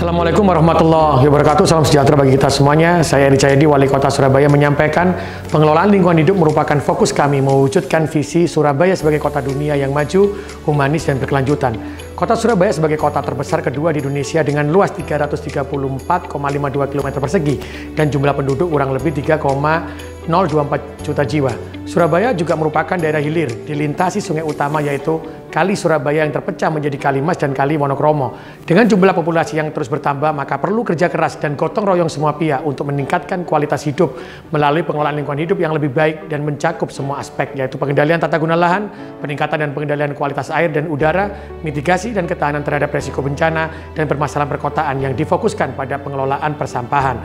Assalamualaikum warahmatullahi wabarakatuh. Salam sejahtera bagi kita semuanya. Saya Edi Cahyadi, Wali Kota Surabaya, menyampaikan pengelolaan lingkungan hidup merupakan fokus kami mewujudkan visi Surabaya sebagai kota dunia yang maju, humanis, dan berkelanjutan. Kota Surabaya sebagai kota terbesar kedua di Indonesia dengan luas 334,52 km persegi dan jumlah penduduk kurang lebih 3,024 juta jiwa. Surabaya juga merupakan daerah hilir, dilintasi sungai utama yaitu Kali Surabaya yang terpecah menjadi Kali Mas dan Kali Wonokromo. Dengan jumlah populasi yang terus bertambah, maka perlu kerja keras dan gotong royong semua pihak untuk meningkatkan kualitas hidup melalui pengelolaan lingkungan hidup yang lebih baik dan mencakup semua aspek, yaitu pengendalian tata guna lahan, peningkatan dan pengendalian kualitas air dan udara, mitigasi dan ketahanan terhadap resiko bencana, dan permasalahan perkotaan yang difokuskan pada pengelolaan persampahan.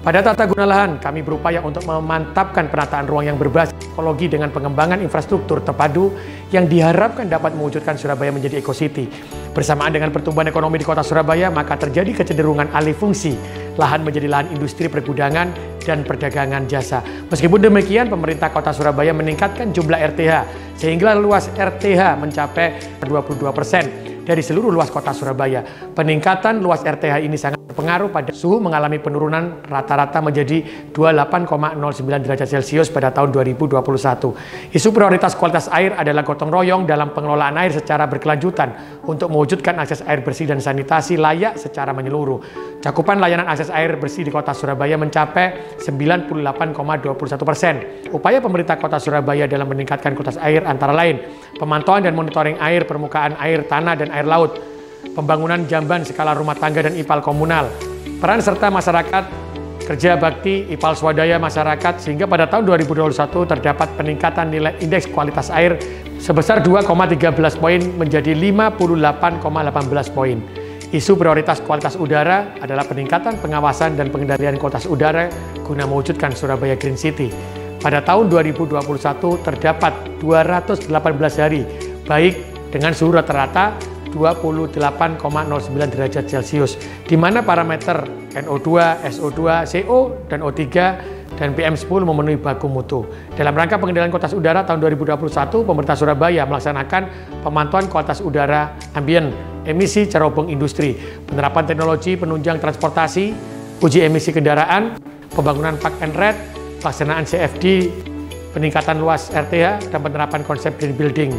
Pada tata guna lahan, kami berupaya untuk memantapkan penataan ruang yang berbasis ekologi dengan pengembangan infrastruktur terpadu yang diharapkan dapat mewujudkan Surabaya menjadi ekositi. Bersamaan dengan pertumbuhan ekonomi di kota Surabaya, maka terjadi kecenderungan alih fungsi lahan menjadi lahan industri, pergudangan, dan perdagangan jasa. Meskipun demikian, pemerintah kota Surabaya meningkatkan jumlah RTH, sehingga luas RTH mencapai 22% dari seluruh luas kota Surabaya. Peningkatan luas RTH ini sangat berpengaruh pada suhu mengalami penurunan rata-rata menjadi 28,09 derajat Celcius pada tahun 2021. Isu prioritas kualitas air adalah gotong royong dalam pengelolaan air secara berkelanjutan untuk mewujudkan akses air bersih dan sanitasi layak secara menyeluruh. Cakupan layanan akses air bersih di kota Surabaya mencapai 98,21%. Upaya pemerintah kota Surabaya dalam meningkatkan kualitas air antara lain pemantauan dan monitoring air, permukaan air, tanah, dan air laut, pembangunan jamban skala rumah tangga dan IPAL komunal, peran serta masyarakat, kerja bakti, IPAL swadaya masyarakat, sehingga pada tahun 2021 terdapat peningkatan nilai indeks kualitas air sebesar 2,13 poin menjadi 58,18 poin. Isu prioritas kualitas udara adalah peningkatan pengawasan dan pengendalian kualitas udara guna mewujudkan Surabaya Green City. Pada tahun 2021 terdapat 218 hari baik dengan suhu rata-rata 28,09 derajat Celcius, di mana parameter NO2, SO2, CO, dan O3 dan PM10 memenuhi baku mutu. Dalam rangka pengendalian kualitas udara tahun 2021, pemerintah Surabaya melaksanakan pemantauan kualitas udara ambien, emisi cerobong industri, penerapan teknologi penunjang transportasi, uji emisi kendaraan, pembangunan park and ride, pelaksanaan CFD, peningkatan luas RTH, dan penerapan konsep green building.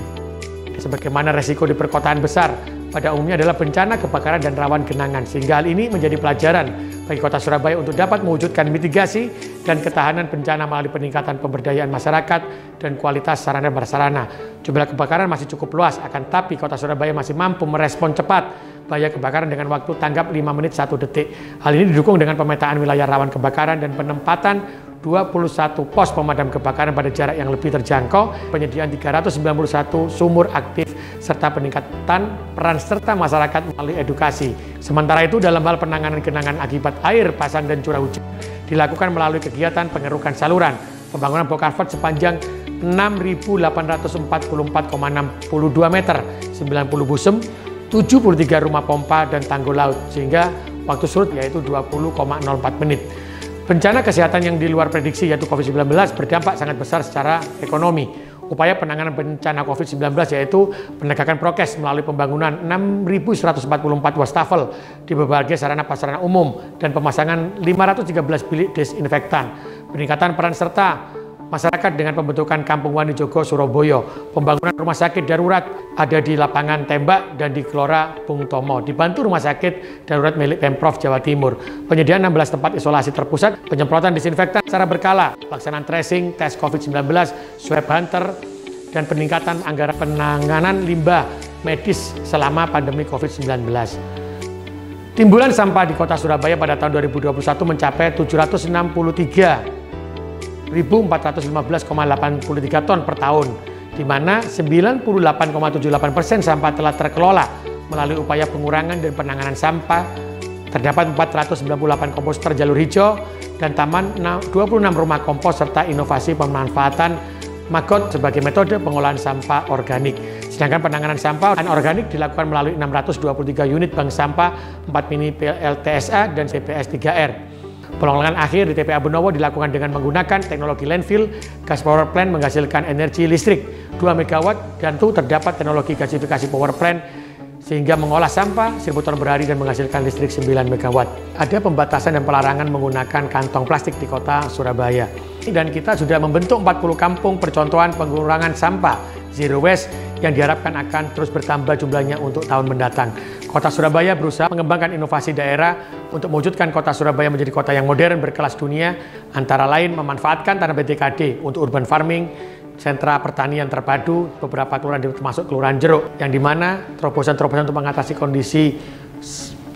Sebagaimana resiko di perkotaan besar pada umumnya adalah bencana, kebakaran, dan rawan genangan, sehingga hal ini menjadi pelajaran bagi kota Surabaya untuk dapat mewujudkan mitigasi dan ketahanan bencana melalui peningkatan pemberdayaan masyarakat dan kualitas sarana dan prasarana. Jumlah kebakaran masih cukup luas, akan tapi kota Surabaya masih mampu merespon cepat bahaya kebakaran dengan waktu tanggap 5 menit 1 detik. Hal ini didukung dengan pemetaan wilayah rawan kebakaran dan penempatan 21 pos pemadam kebakaran pada jarak yang lebih terjangkau, penyediaan 391 sumur aktif, serta peningkatan peran serta masyarakat melalui edukasi. Sementara itu, dalam hal penanganan genangan akibat air pasang dan curah hujan dilakukan melalui kegiatan pengerukan saluran, pembangunan blok culvert sepanjang 6.844,62 meter, 90 busem, 73 rumah pompa dan tanggul laut, sehingga waktu surut yaitu 20,04 menit. Bencana kesehatan yang di luar prediksi yaitu COVID-19 berdampak sangat besar secara ekonomi. Upaya penanganan bencana COVID-19 yaitu penegakan prokes melalui pembangunan 6.144 wastafel di berbagai sarana prasarana umum dan pemasangan 513 bilik desinfektan. Peningkatan peran serta masyarakat dengan pembentukan Kampung Wani Jogo Surabaya, pembangunan rumah sakit darurat ada di lapangan Tembak dan di Gelora Bung Tomo, dibantu rumah sakit darurat milik Pemprov Jawa Timur, penyediaan 16 tempat isolasi terpusat, penyemprotan disinfektan secara berkala, pelaksanaan tracing, tes COVID-19, swab hunter, dan peningkatan anggaran penanganan limbah medis selama pandemi COVID-19. Timbulan sampah di kota Surabaya pada tahun 2021 mencapai 763.415,83 ton per tahun, di mana 98,78% sampah telah terkelola melalui upaya pengurangan dan penanganan sampah. Terdapat 498 komposter jalur hijau dan taman 26 rumah kompos serta inovasi pemanfaatan maggot sebagai metode pengolahan sampah organik. Sedangkan penanganan sampah anorganik dilakukan melalui 623 unit bank sampah, 4 mini PLTSA dan CPS 3R. Pengelolaan akhir di TPA Benowo dilakukan dengan menggunakan teknologi landfill, gas power plant menghasilkan energi listrik 2 MW, dan itu terdapat teknologi gasifikasi power plant sehingga mengolah sampah 1.000 ton per hari dan menghasilkan listrik 9 MW. Ada pembatasan dan pelarangan menggunakan kantong plastik di kota Surabaya. Dan kita sudah membentuk 40 kampung percontohan pengurangan sampah Zero Waste yang diharapkan akan terus bertambah jumlahnya untuk tahun mendatang. Kota Surabaya berusaha mengembangkan inovasi daerah untuk mewujudkan kota Surabaya menjadi kota yang modern berkelas dunia, antara lain memanfaatkan tanah BTKD untuk urban farming, sentra pertanian terpadu, beberapa kelurahan termasuk Kelurahan Jeruk, yang dimana terobosan-terobosan untuk mengatasi kondisi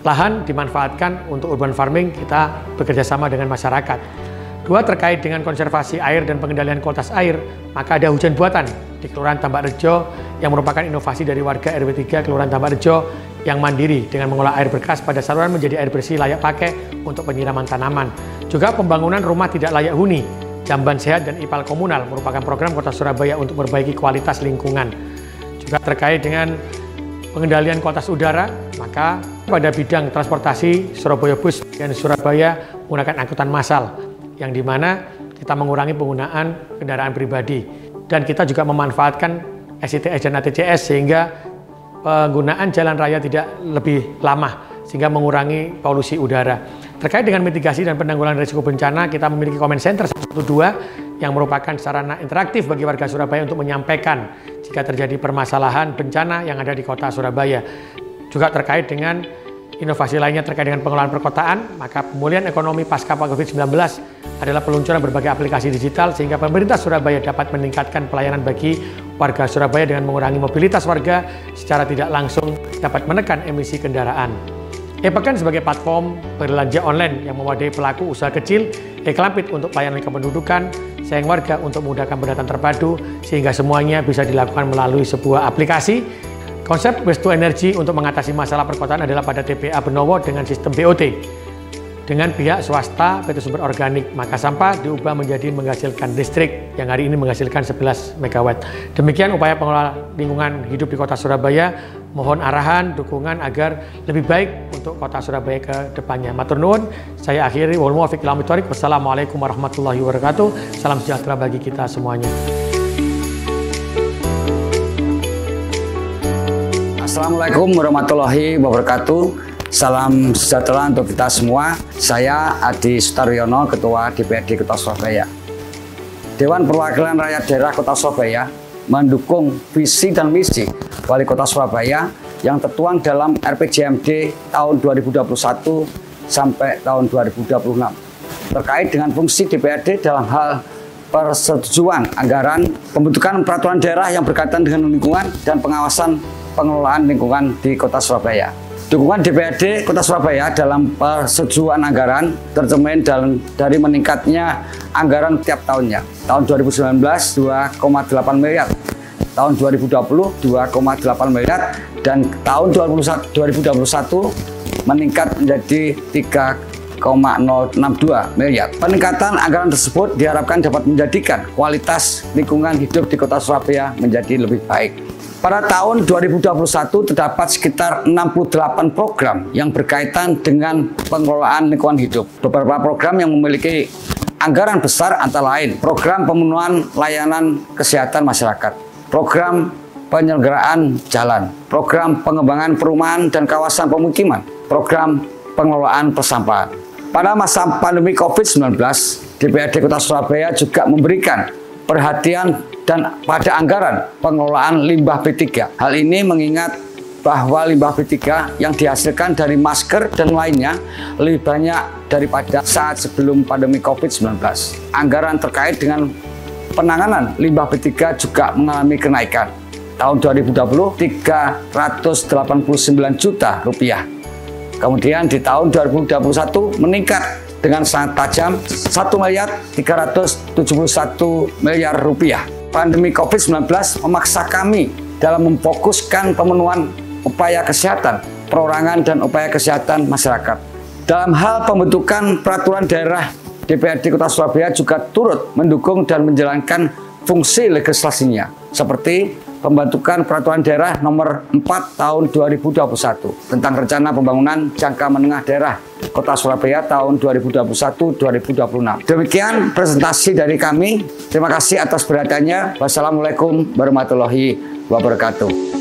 lahan dimanfaatkan untuk urban farming. Kita bekerja sama dengan masyarakat. Dua, terkait dengan konservasi air dan pengendalian kualitas air, maka ada hujan buatan di Kelurahan Tambak Rejo yang merupakan inovasi dari warga RW 3 Kelurahan Tambak Rejo yang mandiri dengan mengolah air bekas pada saluran menjadi air bersih layak pakai untuk penyiraman tanaman. Juga pembangunan rumah tidak layak huni, jamban sehat dan ipal komunal merupakan program Kota Surabaya untuk memperbaiki kualitas lingkungan. Juga terkait dengan pengendalian kualitas udara, maka pada bidang transportasi Surabaya Bus dan Surabaya menggunakan angkutan massal, yang dimana kita mengurangi penggunaan kendaraan pribadi. Dan kita juga memanfaatkan SITS dan ATCS sehingga penggunaan jalan raya tidak lebih lama, sehingga mengurangi polusi udara. Terkait dengan mitigasi dan penanggulangan risiko bencana, kita memiliki comment center 112 yang merupakan sarana interaktif bagi warga Surabaya untuk menyampaikan jika terjadi permasalahan bencana yang ada di kota Surabaya. Juga terkait dengan inovasi lainnya terkait dengan pengelolaan perkotaan, maka pemulihan ekonomi pasca COVID-19 adalah peluncuran berbagai aplikasi digital sehingga pemerintah Surabaya dapat meningkatkan pelayanan bagi warga Surabaya dengan mengurangi mobilitas warga secara tidak langsung, dapat menekan emisi kendaraan. E-Pekan sebagai platform berbelanja online yang mewadai pelaku usaha kecil, e-Kelampit untuk pelayanan kependudukan, Sayang Warga untuk memudahkan pendataan terpadu, sehingga semuanya bisa dilakukan melalui sebuah aplikasi. Konsep Waste to Energy untuk mengatasi masalah perkotaan adalah pada TPA Benowo dengan sistem BOT. Dengan pihak swasta PT Sumber Organik, maka sampah diubah menjadi menghasilkan listrik yang hari ini menghasilkan 11 MW. Demikian upaya pengelola lingkungan hidup di kota Surabaya. Mohon arahan, dukungan agar lebih baik untuk kota Surabaya ke depannya. Matur nuwun, saya akhiri. Wassalamualaikum warahmatullahi wabarakatuh. Salam sejahtera bagi kita semuanya. Assalamualaikum warahmatullahi wabarakatuh. Salam sejahtera untuk kita semua. Saya Adi Sutaryono, Ketua DPRD Kota Surabaya. Dewan Perwakilan Rakyat Daerah Kota Surabaya mendukung visi dan misi Wali Kota Surabaya yang tertuang dalam RPJMD tahun 2021 sampai tahun 2026 terkait dengan fungsi DPRD dalam hal persetujuan anggaran, pembentukan peraturan daerah yang berkaitan dengan lingkungan dan pengawasan pengelolaan lingkungan di Kota Surabaya. Dukungan DPRD Kota Surabaya dalam persetujuan anggaran tercermin dari meningkatnya anggaran tiap tahunnya. Tahun 2019 2,8 miliar, tahun 2020 2,8 miliar, dan tahun 2021 meningkat menjadi 3,062 miliar. Peningkatan anggaran tersebut diharapkan dapat menjadikan kualitas lingkungan hidup di Kota Surabaya menjadi lebih baik. Pada tahun 2021 terdapat sekitar 68 program yang berkaitan dengan pengelolaan lingkungan hidup. Beberapa program yang memiliki anggaran besar antara lain program pemenuhan layanan kesehatan masyarakat, program penyelenggaraan jalan, program pengembangan perumahan dan kawasan pemukiman, program pengelolaan persampahan. Pada masa pandemi COVID-19, DPRD Kota Surabaya juga memberikan perhatian dan pada anggaran pengelolaan limbah B3. Hal ini mengingat bahwa limbah B3 yang dihasilkan dari masker dan lainnya lebih banyak daripada saat sebelum pandemi COVID-19. Anggaran terkait dengan penanganan limbah B3 juga mengalami kenaikan. Tahun 2020 389 juta rupiah. Kemudian di tahun 2021 meningkat dengan sangat tajam 1.371 miliar rupiah. Pandemi COVID-19 memaksa kami dalam memfokuskan pemenuhan upaya kesehatan, perorangan dan upaya kesehatan masyarakat. Dalam hal pembentukan peraturan daerah, DPRD Kota Surabaya juga turut mendukung dan menjalankan fungsi legislasinya, seperti pembentukan peraturan daerah nomor 4 tahun 2021 tentang rencana pembangunan jangka menengah daerah Kota Surabaya tahun 2021-2026. Demikian presentasi dari kami. Terima kasih atas perhatiannya. Wassalamualaikum warahmatullahi wabarakatuh.